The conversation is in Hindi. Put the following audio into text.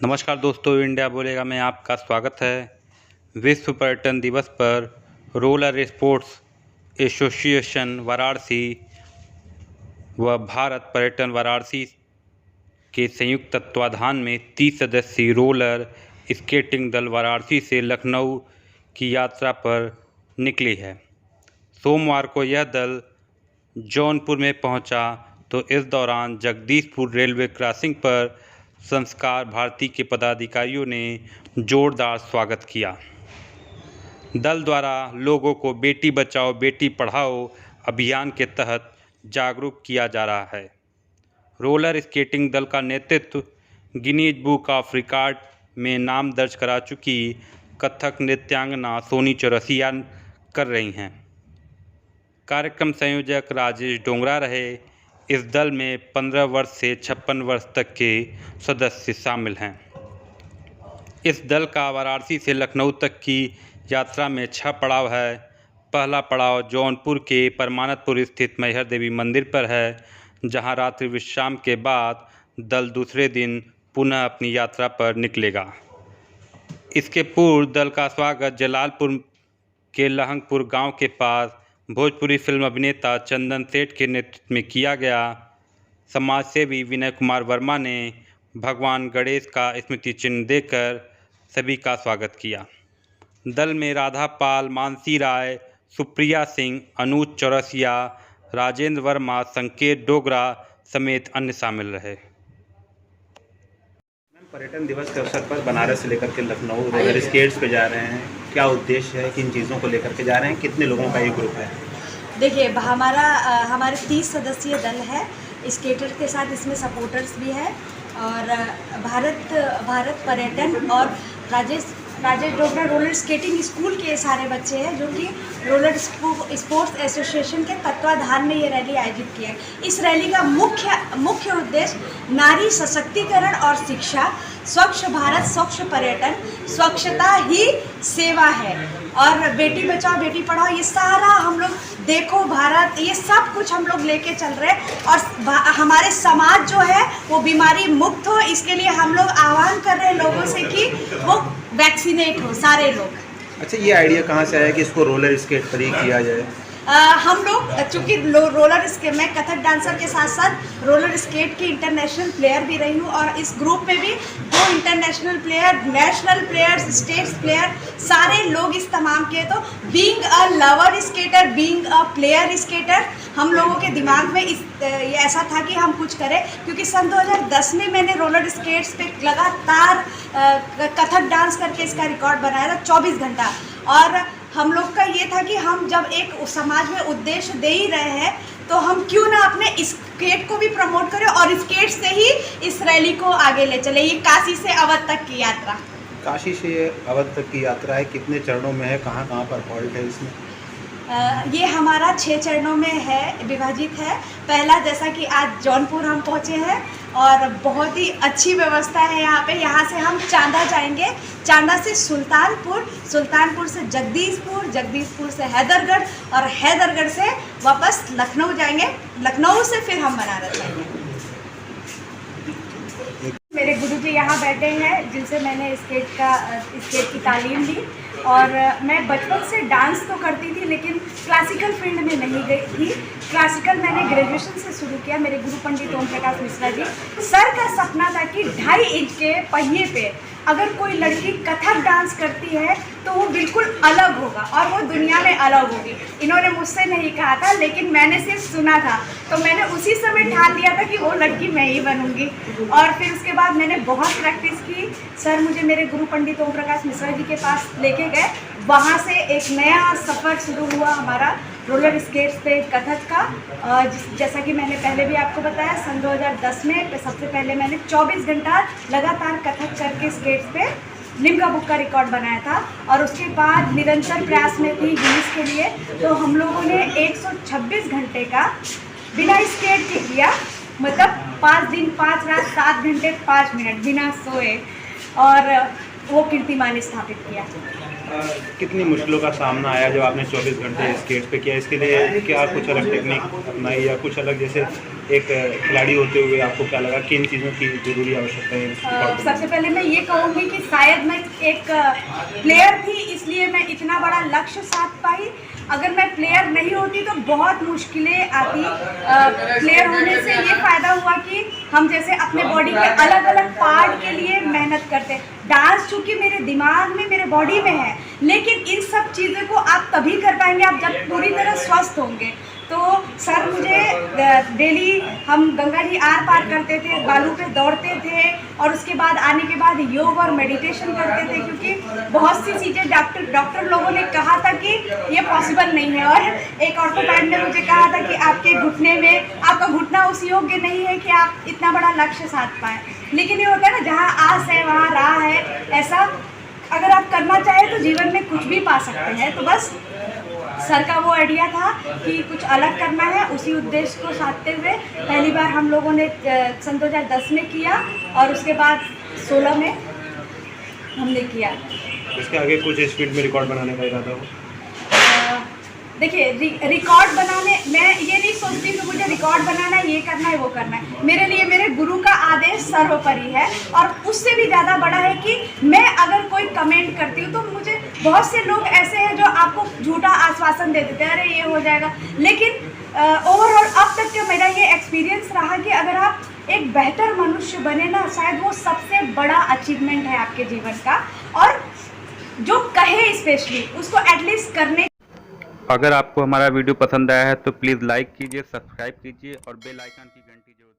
नमस्कार दोस्तों, इंडिया बोलेगा में आपका स्वागत है। विश्व पर्यटन दिवस पर रोलर स्पोर्ट्स एसोसिएशन वाराणसी व भारत पर्यटन वाराणसी के संयुक्त तत्वाधान में 30 सदस्यीय रोलर स्केटिंग दल वाराणसी से लखनऊ की यात्रा पर निकली है। सोमवार को यह दल जौनपुर में पहुंचा तो इस दौरान जगदीशपुर रेलवे क्रॉसिंग पर संस्कार भारती के पदाधिकारियों ने जोरदार स्वागत किया। दल द्वारा लोगों को बेटी बचाओ बेटी पढ़ाओ अभियान के तहत जागरूक किया जा रहा है। रोलर स्केटिंग दल का नेतृत्व गिनीज बुक ऑफ रिकॉर्ड में नाम दर्ज करा चुकी कथक नृत्यांगना सोनी चौरसिया कर रही हैं। कार्यक्रम संयोजक राजेश डोंगरा रहे। इस दल में 15 वर्ष से 56 वर्ष तक के सदस्य शामिल हैं। इस दल का वाराणसी से लखनऊ तक की यात्रा में 6 पड़ाव है। पहला पड़ाव जौनपुर के परमानंदपुर स्थित मैहर देवी मंदिर पर है, जहां रात्रि विश्राम के बाद दल दूसरे दिन पुनः अपनी यात्रा पर निकलेगा। इसके पूर्व दल का स्वागत जलालपुर के लहंगपुर गांव के पास भोजपुरी फिल्म अभिनेता चंदन सेठ के नेतृत्व में किया गया। समाजसेवी विनय कुमार वर्मा ने भगवान गणेश का स्मृति चिन्ह देकर सभी का स्वागत किया। दल में राधा पाल, मानसी राय, सुप्रिया सिंह, अनुज चौरसिया, राजेंद्र वर्मा, संकेत डोगरा समेत अन्य शामिल रहे। पर्यटन दिवस के अवसर पर बनारस से लेकर के लखनऊ रोलर स्केट्स पे जा रहे हैं, क्या उद्देश्य है, किन चीज़ों को लेकर के जा रहे हैं, कितने लोगों का ये ग्रुप है? देखिए, हमारे 30 सदस्यीय दल है। स्केटर के साथ इसमें सपोर्टर्स भी है और भारत पर्यटन और Rajesh Dogra roller skating school के सारे बच्चे हैं, जो कि रोलर स्पोर्ट्स एसोसिएशन के तत्वाधान में ये रैली आयोजित की है। इस रैली का मुख्य उद्देश्य नारी सशक्तिकरण और शिक्षा, स्वच्छ भारत, स्वच्छ पर्यटन, स्वच्छता ही सेवा है और बेटी बचाओ बेटी पढ़ाओ, ये सारा हम लोग देखो भारत, ये सब कुछ हम लोग लेके चल रहे हैं और हमारे समाज जो है वो बीमारी मुक्त हो, इसके लिए हम लोग आह्वान कर रहे हैं लोगों से कि वो वैक्सीनेट हो सारे लोग। अच्छा, ये आइडिया कहाँ से आया कि इसको रोलर स्केट पर ही किया जाए? हम लोग चूँकि रोलर स्केट, मैं कथक डांसर के साथ साथ रोलर स्केट की इंटरनेशनल प्लेयर भी रही हूँ और इस ग्रुप में भी 2 international player, national players, states player, सारे लोग इस तमाम के। तो being a lover skater, being a player skater, हम लोगों के दिमाग में ये ऐसा था कि हम कुछ करें, क्योंकि सन 2010 में मैंने रोलर स्केट्स पे लगातार कथक डांस करके इसका रिकॉर्ड बनाया था 24 घंटा। और हम लोग का ये था कि हम जब एक समाज में उद्देश्य दे ही रहे हैं तो हम क्यों ना अपने स्केट को भी प्रमोट करें और स्केट से ही इस रैली को आगे ले चले। ये काशी से अवध तक की यात्रा, काशी से अवध तक की यात्रा है, कितने चरणों में है, कहाँ कहाँ पर हॉल्ट है इसमें? ये हमारा 6 चरणों में है, विभाजित है। पहला, जैसा कि आज जौनपुर हम पहुँचे हैं और बहुत ही अच्छी व्यवस्था है यहाँ पे। यहाँ से हम चांदा जाएंगे, चांदा से सुल्तानपुर, सुल्तानपुर से जगदीशपुर, जगदीशपुर से हैदरगढ़ और हैदरगढ़ से वापस लखनऊ जाएंगे, लखनऊ से फिर हम बनारस जाएंगे। मेरे गुरुजी यहाँ बैठे हैं जिनसे मैंने स्केट की तालीम ली और मैं बचपन से डांस तो करती थी लेकिन क्लासिकल फील्ड में नहीं गई थी। क्लासिकल मैंने ग्रेजुएशन से शुरू किया। मेरे गुरु पंडित ओम प्रकाश मिश्रा जी, सर का सपना था कि 2.5 इंच के पहिए पे अगर कोई लड़की कथक डांस करती है तो वो बिल्कुल अलग होगा और वो दुनिया में अलग होगी। इन्होंने मुझसे नहीं कहा था लेकिन मैंने सिर्फ सुना था, तो मैंने उसी समय ठान लिया था कि वो लड़की मैं ही बनूंगी। और फिर उसके बाद मैंने बहुत प्रैक्टिस की। सर मुझे मेरे गुरु पंडित ओम प्रकाश मिश्रा जी के पास लेके गए। वहाँ से एक नया सफ़र शुरू हुआ हमारा रोलर स्केट्स पे कथक का। जैसा कि मैंने पहले भी आपको बताया, सन 2010 में सबसे पहले मैंने 24 घंटा लगातार कथक करके स्केट्स पे लिम्का बुक का रिकॉर्ड बनाया था और उसके बाद निरंतर प्रयास में थी गिनीज के लिए। तो हम लोगों ने 126 घंटे का बिना स्केट के किया, मतलब 5 दिन 5 रात 7 घंटे 5 मिनट बिना सोए, और वो कीर्तिमान स्थापित किया। कितनी मुश्किलों का सामना आया जब आपने 24 घंटे स्केट्स पे किया? इसके लिए क्या कुछ अलग टेक्निक अपनाई या कुछ अलग, जैसे एक खिलाड़ी होते हुए आपको क्या लगा किन चीज़ों की ज़रूरी आवश्यकता है? सबसे पहले मैं ये कहूँगी कि शायद मैं एक प्लेयर थी, इसलिए मैं इतना बड़ा लक्ष्य साध पाई। अगर मैं प्लेयर नहीं होती तो बहुत मुश्किलें आती। प्लेयर होने से ये फ़ायदा हुआ कि हम जैसे अपने बॉडी के अलग अलग पार्ट के लिए मेहनत करते। डांस चूँकि मेरे दिमाग में, मेरे बॉडी में है, लेकिन इन सब चीज़ों को आप तभी कर पाएंगे आप जब पूरी तरह स्वस्थ होंगे। तो सर मुझे डेली हम गंगा जी आर पार करते थे, बालू पे दौड़ते थे और उसके बाद आने के बाद योग और मेडिटेशन करते थे, क्योंकि बहुत सी चीज़ें डॉक्टर लोगों ने कहा था कि ये पॉसिबल नहीं है। और एक ऑर्थोपेड ने मुझे कहा था कि आपके घुटने में, आपका घुटना उस योग्य नहीं है कि आप इतना बड़ा लक्ष्य साध पाएँ। लेकिन ये होता है ना, जहाँ आस है वहाँ राह है। ऐसा अगर आप करना चाहें तो जीवन में कुछ भी पा सकते हैं। तो बस सर का वो आइडिया था कि कुछ अलग करना है, उसी उद्देश्य को साधते हुए पहली बार हम लोगों ने सन 2010 में किया और उसके बाद 16 में हमने किया। इसके आगे कुछ स्पीड में रिकॉर्ड बनाने का इरादा हो? देखिए, रिकॉर्ड बनाने, मैं ये नहीं सोचती कि मुझे रिकॉर्ड बनाना है, ये करना है, वो करना है। मेरे लिए मेरे गुरु का आदेश सर्वोपरि है और उससे भी ज़्यादा बड़ा है कि मैं अगर कोई कमेंट करती हूँ तो मुझे बहुत से लोग ऐसे हैं जो आपको झूठा आश्वासन दे देते हैं, अरे ये हो जाएगा। लेकिन ओवरऑल अब तक का मेरा ये एक्सपीरियंस रहा कि अगर आप एक बेहतर मनुष्य बने ना, शायद वो सबसे बड़ा अचीवमेंट है आपके जीवन का। और जो कहे स्पेशली उसको एटलीस्ट करने। अगर आपको हमारा वीडियो पसंद आया है तो प्लीज़ लाइक कीजिए, सब्सक्राइब कीजिए और बेल आइकन की घंटी जरूर